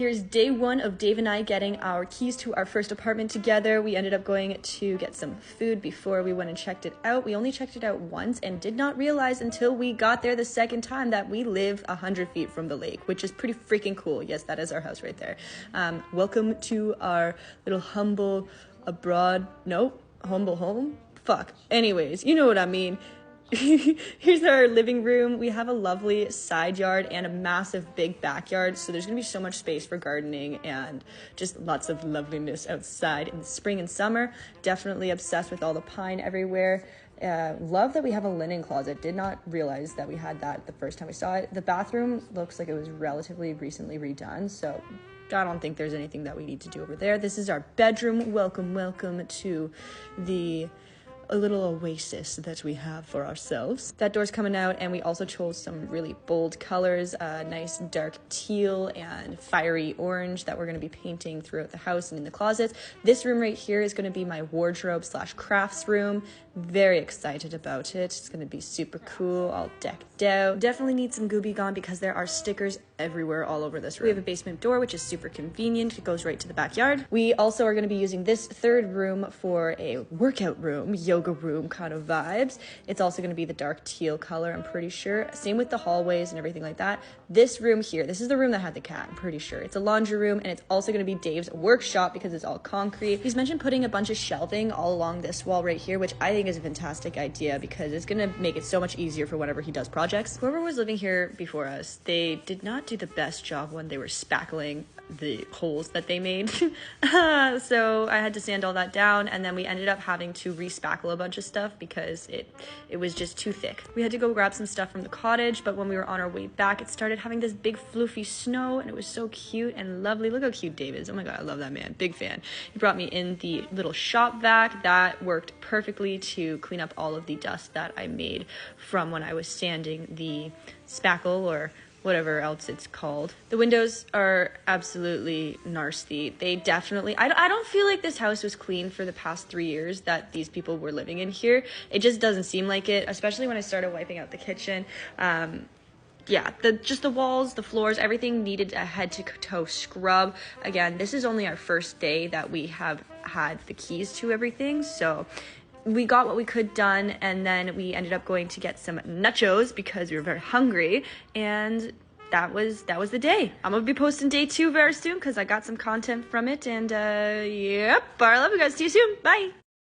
Here's day one of Dave and I getting our keys to our first apartment together. We ended up going to get some food before we went and checked it out. We only checked it out once and did not realize until we got there the second time that we live 100 feet from the lake, which is pretty freaking cool. Yes, that is our house right there. Welcome to our little humble humble home? Fuck. Anyways, you know what I mean. Here's our living room. We have a lovely side yard and a massive big backyard, so there's gonna be so much space for gardening and just lots of loveliness outside in the spring and summer. Definitely obsessed with all the pine everywhere. Love that we have a linen closet. Did not realize that we had that the first time we saw it. The bathroom looks like it was relatively recently redone, so I don't think there's anything that we need to do over there. This is our bedroom. Welcome to a little oasis that we have for ourselves. That door's coming out, and we also chose some really bold colors, nice dark teal and fiery orange that we're gonna be painting throughout the house and in the closets. This room right here is gonna be my wardrobe / crafts room. Very excited about it. It's gonna be super cool, all decked out. Definitely need some Gooby Gone because there are stickers everywhere all over this room. We have a basement door, which is super convenient. It goes right to the backyard. We also are gonna be using this third room for a workout room, yoga room kind of vibes. It's also gonna be the dark teal color, I'm pretty sure. Same with the hallways and everything like that. This room here, this is the room that had the cat, I'm pretty sure. It's a laundry room, and it's also gonna be Dave's workshop because it's all concrete. He's mentioned putting a bunch of shelving all along this wall right here, which I think is a fantastic idea because it's gonna make it so much easier for whenever he does projects. Whoever was living here before us, they did not do the best job when they were spackling the holes that they made. So I had to sand all that down, and then we ended up having to re-spackle a bunch of stuff because it was just too thick. We had to go grab some stuff from the cottage, but when we were on our way back, it started having this big floofy snow, and it was so cute and lovely. Look how cute Dave is. Oh my god, I love that man. Big fan. He brought me in the little shop vac that worked perfectly to clean up all of the dust that I made from when I was sanding the spackle or whatever else it's called. The windows are absolutely nasty. They definitely, I don't feel like this house was clean for the past 3 years that these people were living in here. It just doesn't seem like it, especially when I started wiping out the kitchen. Yeah, just the walls, the floors, everything needed a head to toe scrub. Again, this is only our first day that we have had the keys to everything, so we got what we could done, and then we ended up going to get some nachos because we were very hungry, and that was the day. I'm gonna be posting day 2 very soon because I got some content from it, and yep, I love you guys. See you soon. Bye.